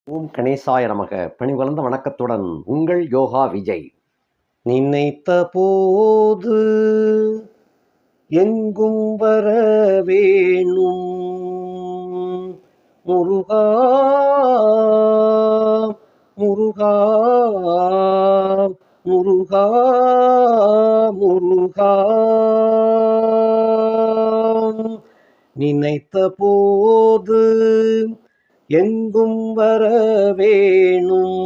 ஓம் கணேசாய நமக. பணிவளர்ந்த வணக்கத்துடன் உங்கள் யோகா விஜய். நினைத்த போது எங்கும் வர வேணும் முருகா முருகா முருகா முருகா. நினைத்த போது எங்கும் வர வேணும்,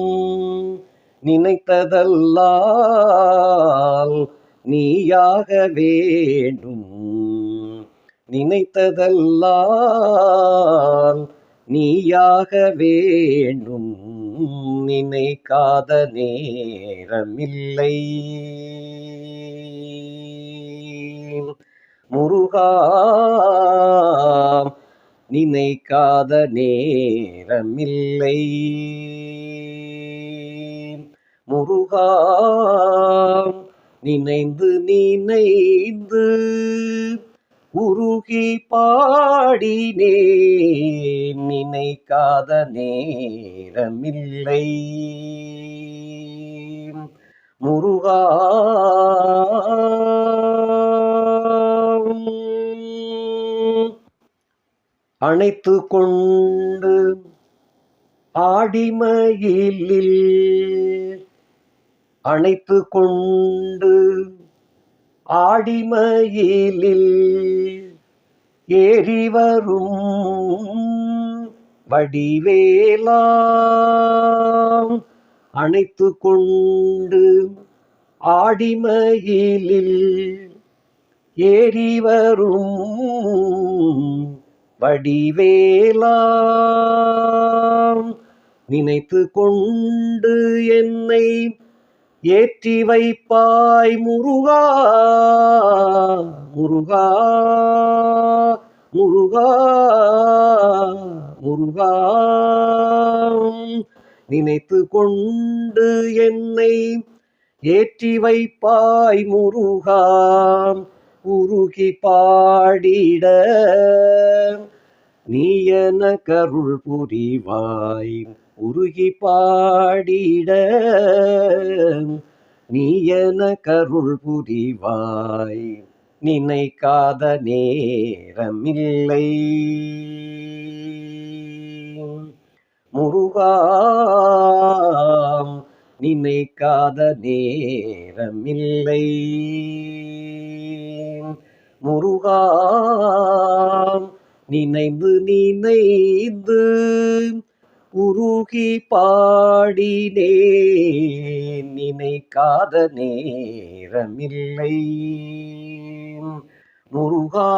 நினைத்ததல்லால் நீயாக வேண்டும், நினைத்ததல்லால் நீயாக வேண்டும், நினைக்காத நேரமில்லை முருகா, நினைக்காத நேரமில்லை முருகா. நினைந்து நினைந்து உருகி பாடினேன், நினைக்காத நேரமில்லை முருகா. அணைத்து கொண்டு ஆடிமயிலில், அணைத்து கொண்டு ஆடிமயிலில் ஏறி வரும் வடிவேலா, அணைத்து கொண்டு ஆடிமயிலில் ஏறி வரும் வடிவேலா, நினைத்து கொண்டு என்னை ஏற்றி வைப்பாய் முருகா முருகா முருகா முருகா. நினைத்து கொண்டு என்னை ஏற்றி வைப்பாய் முருகா, உருகி பாடிட நீ எனக்கருள் புரிவாய், உருகி பாடிட நீ எனக்கருள் புரிவாய், நினைக்காத நேரமில்லை முருகா, நினைக்காத நேரமில்லை முருகா. நினைந்து நினைந்து உருகி பாடினேன், நினைக்காத நேரமில்லை முருகா.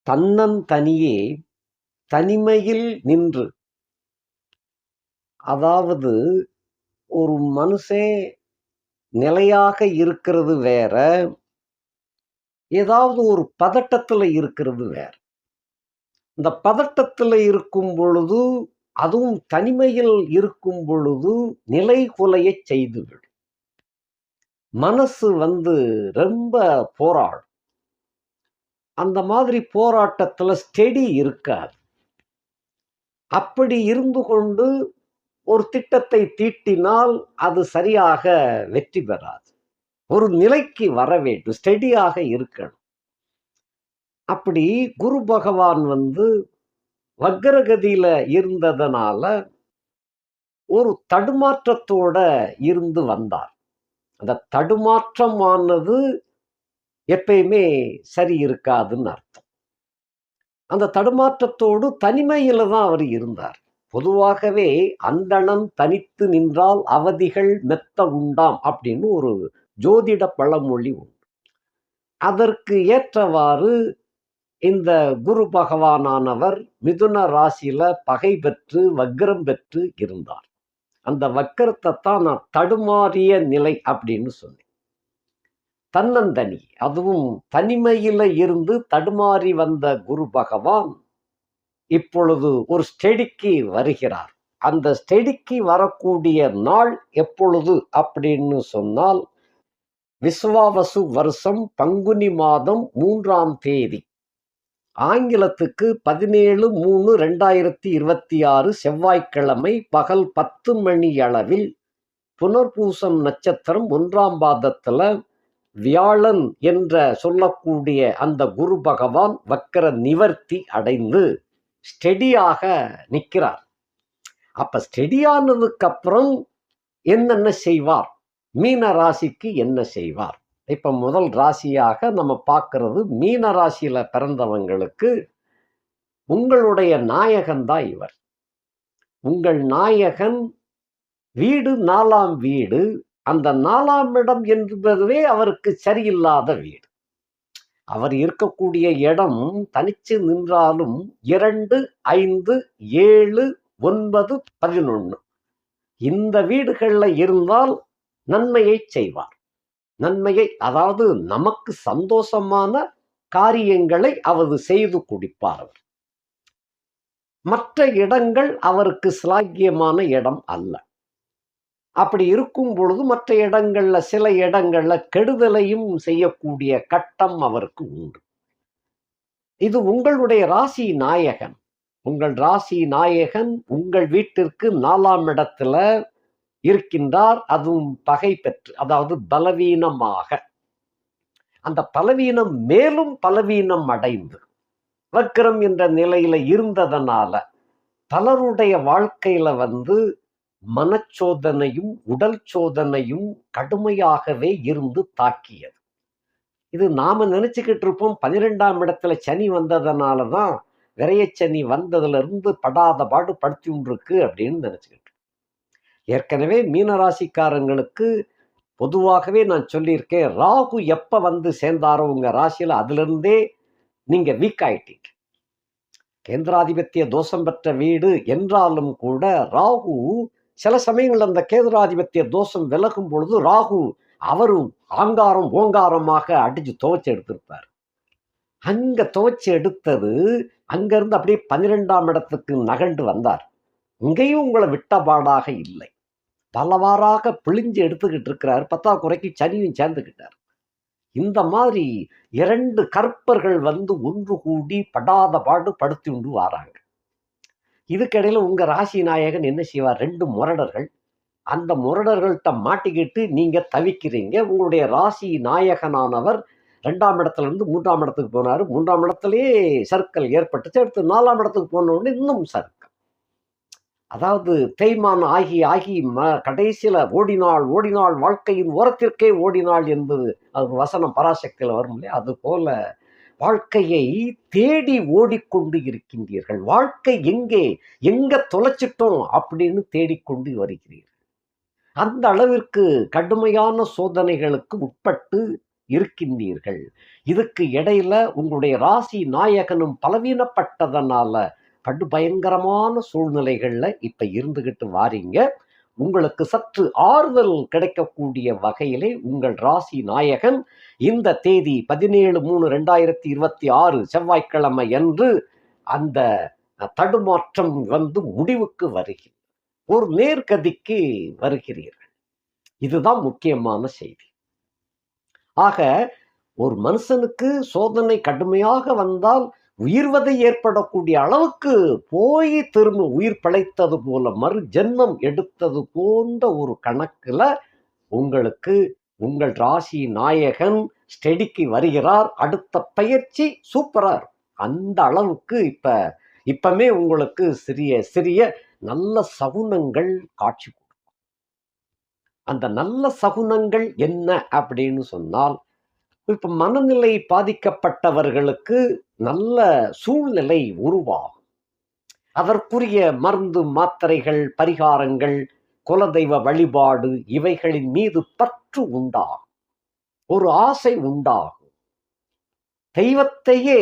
தன்னந்தனியே தனிமையில் நின்று, அதாவது ஒரு மனுஷன் நிலையாக இருக்கிறது வேற, ஏதாவது ஒரு பதட்டத்துல இருக்கிறது வேற. இந்த பதட்டத்துல இருக்கும் பொழுது, அதுவும் தனிமையில் இருக்கும் பொழுது நிலை குலைய செய்துவிடும். மனசு ரொம்ப போராடும். அந்த மாதிரி போராட்டத்துல ஸ்டெடி இருக்காது. அப்படி இருந்து கொண்டு ஒரு திட்டத்தை தீட்டினால் அது சரியாக வெற்றி பெறாது. ஒரு நிலைக்கு வர வேண்டும், ஸ்டெடியாக இருக்கணும். அப்படி குரு பகவான் வக்ரகதியில இருந்ததனால ஒரு தடுமாற்றத்தோட இருந்து வந்தார். அந்த தடுமாற்றமானது எப்பயுமே சரி இருக்காதுன்னு அர்த்தம். அந்த தடுமாற்றத்தோடு தனிமையில தான் அவர் இருந்தார். பொதுவாகவே அந்தணன் தனித்து நின்றால் அவதிகள் மெத்த உண்டாம் அப்படின்னு ஒரு ஜோதிட பழமொழி உண்டு. அதற்கு ஏற்றவாறு இந்த குரு பகவானானவர் மிதுன ராசியில பகை பெற்று வக்ரம் பெற்று இருந்தார். அந்த வக்கரத்தை தான் நான் தடுமாறிய நிலை அப்படின்னு சொன்னேன். தன்னந்தனி, அதுவும் தனிமையில இருந்து தடுமாறி வந்த குரு பகவான் இப்பொழுது ஒரு ஸ்டெடிக்கு வருகிறார். அந்த ஸ்டெடிக்கு வரக்கூடிய நாள் எப்பொழுது அப்படின்னு சொன்னால், விஸ்வாவசு வருஷம் பங்குனி மாதம் 3ஆம் தேதி, ஆங்கிலத்துக்கு 17/3/2026 செவ்வாய்க்கிழமை பகல் 10 மணி அளவில் புனர்பூசம் நட்சத்திரம் 1ஆம் பாதத்துல வியாழன் என்ற சொல்லக்கூடிய அந்த குரு பகவான் வக்கர நிவர்த்தி அடைந்து ஸ்டெடியாக நிற்கிறார். அப்ப ஸ்டெடியானதுக்கு அப்புறம் என்னென்ன செய்வார், மீன ராசிக்கு என்ன செய்வார்? இப்ப முதல் ராசியாக நம்ம பார்க்கிறது மீன ராசியில பிறந்தவங்களுக்கு உங்களுடைய நாயகன் தான் இவர். உங்கள் நாயகன் வீடு 4ஆம் வீடு. அந்த 4ஆம் இடம் என்பதுவே அவருக்கு சரியில்லாத வீடு. அவர் இருக்கக்கூடிய இடம் தனிச்சு நின்றாலும் 2, 5, 7, 9, 11 இந்த வீடுகள்ல இருந்தால் நன்மையை செய்வார். நன்மையை, அதாவது நமக்கு சந்தோஷமான காரியங்களை அவர் செய்து கொடுப்பார். மற்ற இடங்கள் அவருக்கு சிலாக்கியமான இடம் அல்ல. அப்படி இருக்கும் பொழுது மற்ற இடங்கள்ல சில இடங்கள்ல கெடுதலையும் செய்யக்கூடிய கட்டம் அவருக்கு உண்டு. இது உங்களுடைய ராசி நாயகன். உங்கள் ராசி நாயகன் உங்கள் வீட்டிற்கு 4ஆம் இடத்துல இருக்கின்றார். அதுவும் பகை பெற்று, அதாவது பலவீனமாக. அந்த பலவீனம் மேலும் பலவீனம் அடைந்து வக்ரம் என்ற நிலையில இருந்ததனால பலருடைய வாழ்க்கையில மனச்சோதனையும் உடல் சோதனையும் கடுமையாகவே இருந்து தாக்கியது. இது நாம நினைச்சுக்கிட்டு இருப்போம் 12ஆம் இடத்துல சனி வந்ததனாலதான் விரையச்சனி வந்ததுல இருந்து படாத பாடு படுத்தி இருக்கு அப்படின்னு நினைச்சுக்கிட்டு. ஏற்கனவே மீனராசிக்காரங்களுக்கு பொதுவாகவே நான் சொல்லியிருக்கேன், ராகு எப்ப சேர்ந்தாரோ உங்க ராசியில அதுல இருந்தே நீங்க வீக் ஆயிட்டீங்க. கேந்திராதிபத்திய தோஷம் பெற்ற வீடு என்றாலும் கூட ராகு சில சமயங்கள் அந்த கேந்திராதிபத்திய தோஷம் விலகும் பொழுது ராகு அவரும் ஆங்காரம் ஓங்காரமாக அடிச்சு துவைச்சு எடுத்திருப்பார். அங்க துவைச்சு எடுத்தது அங்கிருந்து அப்படியே 12ஆம் இடத்துக்கு நகண்டு வந்தார். இங்கேயும் உங்களை விட்டபாடாக இல்லை, பலவாறாக பிழிஞ்சு எடுத்துக்கிட்டு இருக்கிறார். 10ஆம் குறைக்கு சனியும் சேர்ந்துக்கிட்டார். இந்த மாதிரி 2 கற்பர்கள் ஒன்று கூடி படாத பாடு படுத்தி உண்டு வாராங்க. இதுக்கிடையில உங்க ராசி நாயகன் என்ன செய்வார்? 2 முரடர்கள். அந்த முரடர்கள்ட்ட மாட்டிக்கிட்டு நீங்க தவிக்கிறீங்க. உங்களுடைய ராசி நாயகனானவர் 2ஆம் இடத்துல இருந்து 3ஆம் இடத்துக்கு போனாரு. 3ஆம் இடத்துலயே சர்க்கல் ஏற்பட்டுச்சு. அடுத்து 4ஆம் இடத்துக்கு போன உடனே இன்னும் சர்க்கல். அதாவது தேய்மான் ஆகி ஆகி கடைசியில ஓடினாள் ஓடினாள் வாழ்க்கையின் ஓரத்திற்கே ஓடினாள் என்பது அது வசனம் பராசக்தியில வரும் இல்லையா? அது போல வாழ்க்கையை தேடி ஓடிக்கொண்டு இருக்கின்றீர்கள். வாழ்க்கை எங்க தொலைச்சிட்டோம் அப்படின்னு தேடிக்கொண்டு வருகிறீர்கள். அந்த அளவிற்கு கடுமையான சோதனைகளுக்கு உட்பட்டு இருக்கின்றீர்கள். இதுக்கு இடையில உங்களுடைய ராசி நாயகனும் பலவீனப்பட்டதனால பயங்கரமான சூழ்நிலைகள்ல இப்ப இருந்துகிட்டு வாரீங்க. உங்களுக்கு சற்று ஆறுதல் கிடைக்கக்கூடிய வகையிலே உங்கள் ராசி நாயகன் இந்த தேதி 17/3/2026 செவ்வாய்க்கிழமை அன்று அந்த தடுமாற்றம் முடிவுக்கு வருகிறது. ஒரு நேர்கதிக்கு வருகிறீர்கள். இதுதான் முக்கியமான செய்தி. ஆக ஒரு மனுஷனுக்கு சோதனை கடுமையாக வந்தால் உயிர்வதை ஏற்படக்கூடிய அளவுக்கு போய் திரும்ப உயிர் பிழைத்தது போல மறு ஜென்மம் எடுத்தது போன்ற ஒரு கணக்குல உங்களுக்கு உங்கள் ராசி நாயகன் ஸ்டெடிக்கு வருகிறார். அடுத்த பயிற்சி சூப்பரா இருக்கும். அந்த அளவுக்கு இப்பமே உங்களுக்கு சிறிய சிறிய நல்ல சகுனங்கள் காட்சி கொடுக்கும். அந்த நல்ல சகுனங்கள் என்ன அப்படின்னு சொன்னால், இப்ப மனநிலை பாதிக்கப்பட்டவர்களுக்கு நல்ல சூழ்நிலை உருவாகும். அதற்குரிய மருந்து மாத்திரைகள், பரிகாரங்கள், குலதெய்வ வழிபாடு இவைகளின் மீது பற்று உண்டாகும், ஒரு ஆசை உண்டாகும். தெய்வத்தையே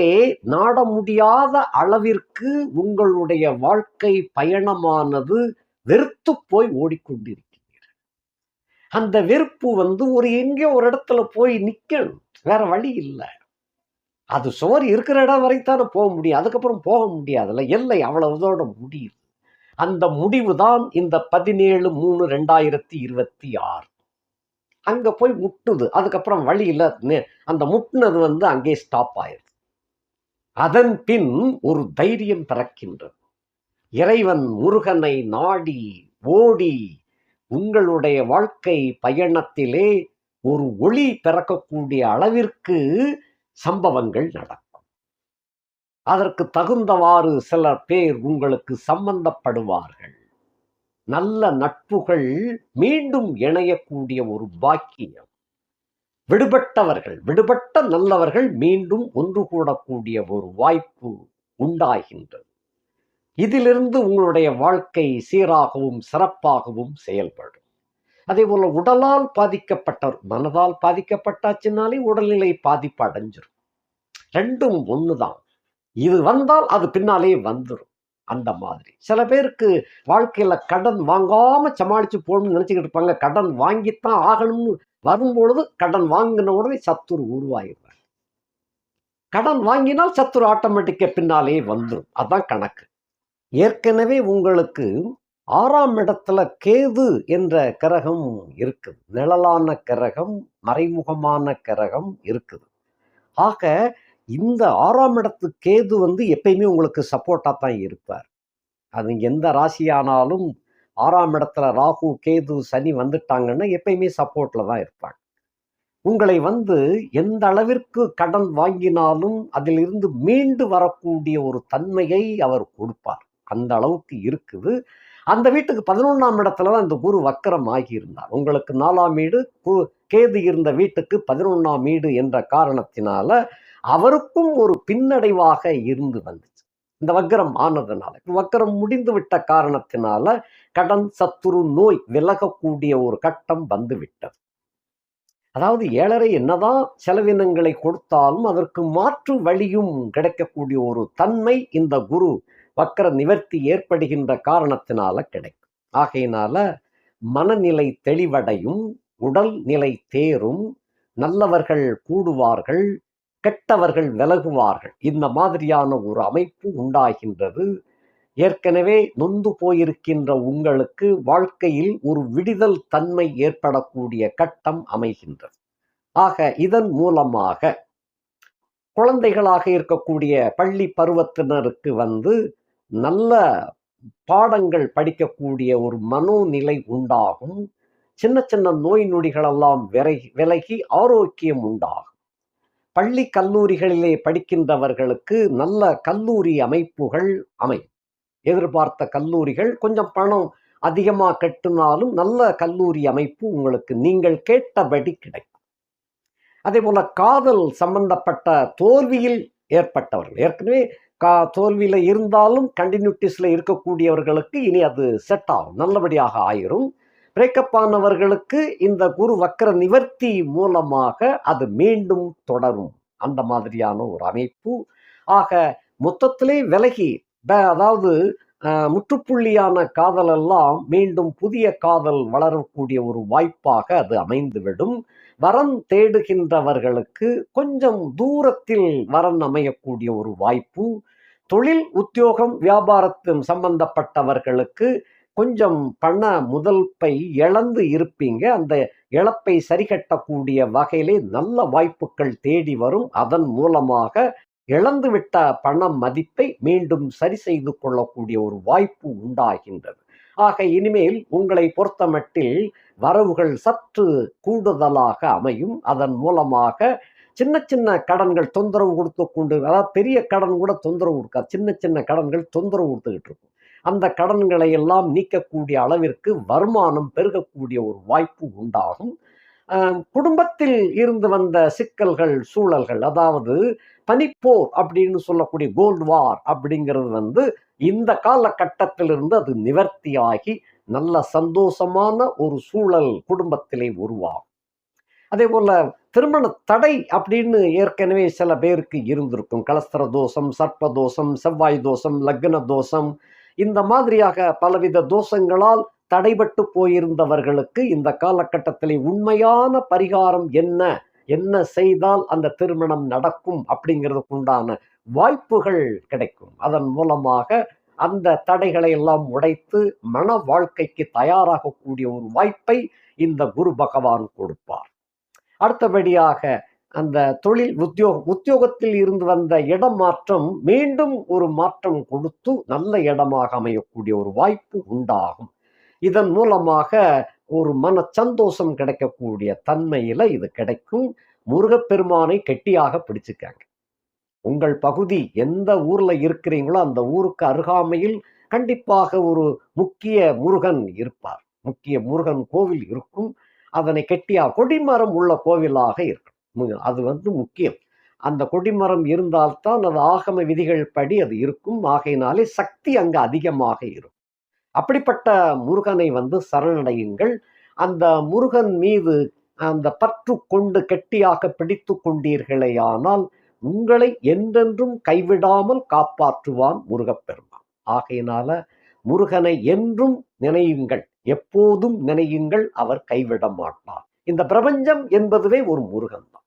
நாட முடியாத அளவிற்கு உங்களுடைய வாழ்க்கை பயணமானது வெறுத்து போய் ஓடிக்கொண்டிருக்கிறீர்கள். அந்த வெறுப்பு ஒரு எங்கேயோ ஒரு இடத்துல போய் நிக்கணும், வேற வழி இல்லை. அது சுவர் இருக்கிற இடம் வரைத்தானே போக முடியும், அதுக்கப்புறம் போக முடியாதுல்ல. எல்லை அவ்வளவுதோட முடியுது. அந்த முடிவு தான் இந்த 17/3/2026 அங்க போய் முட்டுது. அதுக்கப்புறம் வழி இல்லை. அந்த முட்டுனது அங்கே ஸ்டாப் ஆயிடுது. அதன் பின் ஒரு தைரியம் பிறக்கின்றது. இறைவன் முருகனை நாடி ஓடி உங்களுடைய வாழ்க்கை பயணத்திலே ஒரு ஒளி பிறக்கக்கூடிய அளவிற்கு சம்பவங்கள் நடக்கும். அதற்கு தகுந்தவாறு சில பேர் உங்களுக்கு சம்பந்தப்படுவார்கள். நல்ல நட்புகள் மீண்டும் இணையக்கூடிய ஒரு பாக்கியம். விடுபட்ட நல்லவர்கள் மீண்டும் ஒன்று கூடக்கூடிய ஒரு வாய்ப்பு உண்டாகின்றது. இதிலிருந்து உங்களுடைய வாழ்க்கை சீராகவும் சிறப்பாகவும் செயல்படும். அதே போல உடலால் பாதிக்கப்பட்டவர், மனதால் பாதிக்கப்பட்டாச்சுனாலே உடல்நிலை பாதிப்பு அடைஞ்சிரும். ரெண்டும் ஒண்ணுதான். இது வந்தால் அது பின்னாலே வந்துடும். அந்த மாதிரி சில பேருக்கு வாழ்க்கையில கடன் வாங்காம சமாளிச்சு போகணும்னு நினைச்சுக்கிட்டு இருப்பாங்க. கடன் வாங்கித்தான் ஆகணும்னு வரும்பொழுது கடன் வாங்கின உடனே சத்துரு உருவாயிருவாங்க. கடன் வாங்கினால் சத்துரு ஆட்டோமேட்டிக்கா பின்னாலே வந்துடும். அதான் கணக்கு. ஏற்கனவே உங்களுக்கு 6ஆம் இடத்துல கேது என்ற கிரகம் இருக்குது. நிழலான கிரகம், மறைமுகமான கிரகம் இருக்குது. ஆக இந்த 6ஆம் இடத்து கேது எப்பயுமே உங்களுக்கு சப்போர்ட்டா தான் இருப்பார். அது எந்த ராசியானாலும் 6ஆம் இடத்துல ராகு, கேது, சனி வந்துட்டாங்கன்னா எப்பயுமே சப்போர்ட்ல தான் இருப்பாங்க. உங்களை எந்த அளவிற்கு கடன் வாங்கினாலும் அதிலிருந்து மீண்டு வரக்கூடிய ஒரு தன்மையை அவர் கொடுப்பார். அந்த அளவுக்கு இருக்குது. அந்த வீட்டுக்கு 11ஆம் இடத்துல தான் இந்த குரு வக்கரம் ஆகியிருந்தார். உங்களுக்கு 4ஆம் வீடு, கேது இருந்த வீட்டுக்கு 11ஆம் வீடு என்ற காரணத்தினால அவருக்கும் ஒரு பின்னடைவாக இருந்து வந்துச்சு. இந்த வக்கரம் ஆனதுனால, வக்கரம் முடிந்து விட்ட காரணத்தினால கடன், சத்துரு, நோய் விலகக்கூடிய ஒரு கட்டம் வந்து விட்டது. அதாவது 7.5 என்னதான் செலவினங்களை கொடுத்தாலும் அதற்கு மாற்று வழியும் கிடைக்கக்கூடிய ஒரு தன்மை இந்த குரு வக்கர நிவர்த்தி ஏற்படுகின்ற காரணத்தினால கிடைக்கும். ஆகையினால மனநிலை தெளிவடையும், உடல் நிலை தேரும், நல்லவர்கள் கூடுவார்கள், கெட்டவர்கள் விலகுவார்கள். இந்த மாதிரியான ஒரு அமைப்பு உண்டாகின்றது. ஏற்கனவே நொந்து போயிருக்கின்ற உங்களுக்கு வாழ்க்கையில் ஒரு விடுதல் தன்மை ஏற்படக்கூடிய கட்டம் அமைகின்றது. ஆக இதன் மூலமாக குழந்தைகளாக இருக்கக்கூடிய பள்ளி பருவத்தினருக்கு நல்ல பாடங்கள் படிக்கக்கூடிய ஒரு மனோநிலை உண்டாகும். சின்ன சின்ன நோய் நொடிகளெல்லாம் விலகி ஆரோக்கியம் உண்டாகும். பள்ளி கல்லூரிகளிலே படிக்கின்றவர்களுக்கு நல்ல கல்லூரி அமைப்புகள் அமையும். எதிர்பார்த்த கல்லூரிகள் கொஞ்சம் பணம் அதிகமாக கட்டினாலும் நல்ல கல்லூரி அமைப்பு உங்களுக்கு நீங்கள் கேட்டபடி கிடைக்கும். அதே போல காதல் சம்பந்தப்பட்ட தோல்வியில் ஏற்பட்டவர்கள், ஏற்கனவே தோல்வியில இருந்தாலும் கண்டினியூட்டிஸ்ல இருக்கக்கூடியவர்களுக்கு இனி அது செட் ஆகும், நல்லபடியாக ஆயிரும். பிரேக்கப் ஆனவர்களுக்கு இந்த குரு வக்கர நிவர்த்தி மூலமாக அது மீண்டும் தொடரும். அந்த மாதிரியான ஒரு அமைப்பு. ஆக மொத்தத்திலே விலகி, அதாவது முற்றுப்புள்ளியான காதல் எல்லாம் மீண்டும் புதிய காதல் வளரக்கூடிய ஒரு வாய்ப்பாக அது அமைந்துவிடும். வரன் தேடுகின்றவர்களுக்கு கொஞ்சம் தூரத்தில் வரன் அமையக்கூடிய ஒரு வாய்ப்பு. தொழில், உத்தியோகம், வியாபாரத்தின் சம்பந்தப்பட்டவர்களுக்கு கொஞ்சம் பண முதல்பை இழந்து இருப்பீங்க. அந்த இழப்பை சரிகட்டக்கூடிய வகையிலே நல்ல வாய்ப்புகள் தேடி வரும். அதன் மூலமாக இழந்துவிட்ட பண மதிப்பை மீண்டும் சரி செய்து கொள்ளக்கூடிய ஒரு வாய்ப்பு உண்டாகின்றது. ஆக இனிமேல் உங்களை பொறுத்தமட்டில் வரவுகள் சற்று கூடுதலாக அமையும். அதன் மூலமாக சின்ன சின்ன கடன்கள் தொந்தரவு கொடுத்து கொண்டு, அதாவது பெரிய கடன் கூட தொந்தரவு கொடுக்காது, சின்ன சின்ன கடன்கள் தொந்தரவு கொடுத்துக்கிட்டு இருக்கும். அந்த கடன்களை எல்லாம் நீக்கக்கூடிய அளவிற்கு வருமானம் பெருகக்கூடிய ஒரு வாய்ப்பு உண்டாகும். குடும்பத்தில் இருந்து வந்த சிக்கல்கள், சூழல்கள், அதாவது பனிப்போர் அப்படின்னு சொல்லக்கூடிய கோல்டு வார் அப்படிங்கிறது இந்த காலகட்டத்திலிருந்து அது நிவர்த்தியாகி நல்ல சந்தோஷமான ஒரு சூழல் குடும்பத்திலே உருவாகும். அதே போல திருமண தடை அப்படின்னு ஏற்கனவே சில பேருக்கு இருந்திருக்கும். கலஸ்திர தோஷம், சர்ப்ப தோஷம், செவ்வாய் தோஷம், லக்ன தோஷம், இந்த மாதிரியாக பலவித தோஷங்களால் தடைபட்டு போயிருந்தவர்களுக்கு இந்த காலகட்டத்திலே உண்மையான பரிகாரம் என்ன செய்தால் அந்த திருமணம் நடக்கும் அப்படிங்கிறதுக்கு உண்டான வாய்ப்புகள் கிடைக்கும். அதன் மூலமாக அந்த தடைகளை எல்லாம் உடைத்து மன வாழ்க்கைக்கு தயாராகக்கூடிய ஒரு வாய்ப்பை இந்த குரு பகவான் கொடுப்பார். அடுத்தபடியாக அந்த தொழில் உத்தியோகத்தில் இருந்து வந்த இடம் மாற்றம் மீண்டும் ஒரு மாற்றம் கொடுத்து நல்ல இடமாக அமையக்கூடிய ஒரு வாய்ப்பு உண்டாகும். இதன் மூலமாக ஒரு மன சந்தோஷம் கிடைக்கக்கூடிய தன்மையில இது கிடைக்கும். முருகப்பெருமானை கெட்டியாக பிடிச்சுக்காங்க. உங்கள் பகுதி எந்த ஊர்ல இருக்கிறீங்களோ அந்த ஊருக்கு அருகாமையில் கண்டிப்பாக ஒரு முக்கிய முருகன் இருப்பார். முக்கிய முருகன் கோவில் இருக்கும். அதனை கெட்டியாக கொடிமரம் உள்ள கோவிலாக இருக்கும். அது முக்கியம். அந்த கொடிமரம் இருந்தால்தான் அது ஆகம விதிகள் படி அது இருக்கும். ஆகையினாலே சக்தி அங்கு அதிகமாக இருக்கும். அப்படிப்பட்ட முருகனை சரணடையுங்கள். அந்த முருகன் மீது அந்த பற்று கொண்டு கெட்டியாக பிடித்து கொண்டீர்களேயானால் உங்களை என்றென்றும் கைவிடாமல் காப்பாற்றுவான் முருகப்பெருமான். ஆகையினால முருகனை என்றும் நினையுங்கள், எப்போதும் நினையுங்கள், அவர் கைவிட மாட்டார். இந்த பிரபஞ்சம் என்பதுவே ஒரு முருகன் தான்.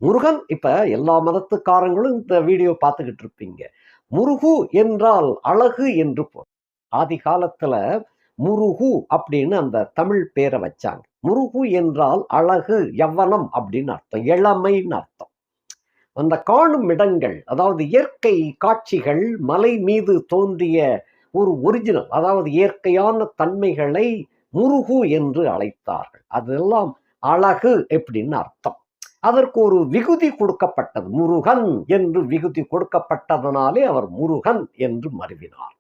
முருகன் இப்ப எல்லா மதத்துக்காரங்களும் இந்த வீடியோ பார்த்துக்கிட்டு இருப்பீங்க. முருகு என்றால் அழகு என்று பொருள். ஆதி காலத்துல முருகு அப்படின்னு அந்த தமிழ் பேரை வச்சாங்க. முருகு என்றால் அழகு, யவ்வனம் அப்படின்னு அர்த்தம், இளமைன்னு அர்த்தம். அந்த காணும் இடங்கள், அதாவது இயற்கை காட்சிகள், மலை மீது தோன்றிய ஒரு ஒரிஜினல், அதாவது இயற்கையான தன்மைகளை முருகு என்று அழைத்தார்கள். அதெல்லாம் அழகு எப்படின்னு அர்த்தம். அதற்கு ஒரு விகுதி கொடுக்கப்பட்டது, முருகன் என்று விகுதி கொடுக்கப்பட்டதனாலே அவர் முருகன் என்று மருவினார்.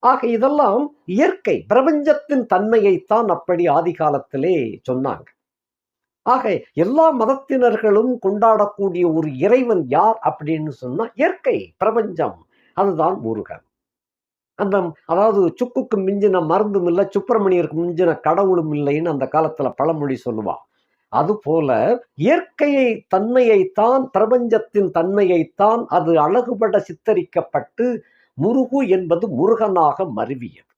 ஆக இதெல்லாம் இயற்கை பிரபஞ்சத்தின் தன்மையைத்தான் அப்படி ஆதி காலத்திலே சொன்னாங்க. ஆக எல்லா மதத்தினர்களும் கொண்டாடக்கூடிய ஒரு இறைவன் யார் அப்படின்னு சொன்னா இயற்கை பிரபஞ்சம், அதுதான் முருகன். அதாவது சுக்குக்கு மிஞ்சின மருந்தும் இல்லை, சுப்பிரமணியருக்கு மிஞ்சின கடவுளும் இல்லைன்னு அந்த காலத்துல பழமொழி சொல்லுவா. அதுபோல இயற்கையை தன்மையைத்தான், பிரபஞ்சத்தின் தன்மையைத்தான் அது அழகுபட சித்தரிக்கப்பட்டு முருகு என்பது முருகனாக மருவியது.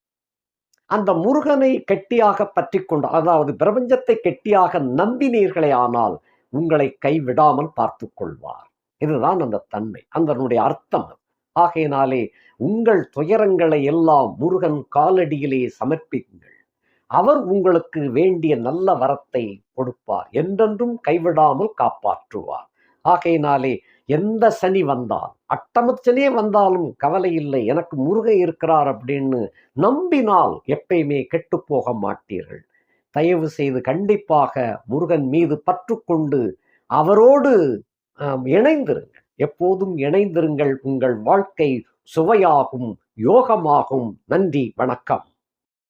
அந்த முருகனை கெட்டியாக பற்றி கொண்டு, அதாவது பிரபஞ்சத்தை கெட்டியாக நம்பினீர்களே ஆனால் உங்களை கைவிடாமல் பார்த்து கொள்வார். இதுதான் அந்த தன்மை, அதனுடைய அர்த்தம். ஆகையினாலே உங்கள் துயரங்களை எல்லாம் முருகன் காலடியிலே சமர்ப்பிக்குங்கள். அவர் உங்களுக்கு வேண்டிய நல்ல வரத்தை கொடுப்பார், என்றென்றும் கைவிடாமல் காப்பாற்றுவார். ஆகையினாலே எந்த சனி வந்தால், அட்டமச்சனியே வந்தாலும் கவலை இல்லை, எனக்கு முருகன் இருக்கிறார் அப்படின்னு நம்பினால் எப்பயுமே கெட்டு போக மாட்டீர்கள். தயவு செய்து கண்டிப்பாக முருகன் மீது பற்று கொண்டு அவரோடு இணைந்திருங்கள், எப்போதும் இணைந்திருங்கள். உங்கள் வாழ்க்கை சுவையாகும், யோகமாகும். நன்றி, வணக்கம்.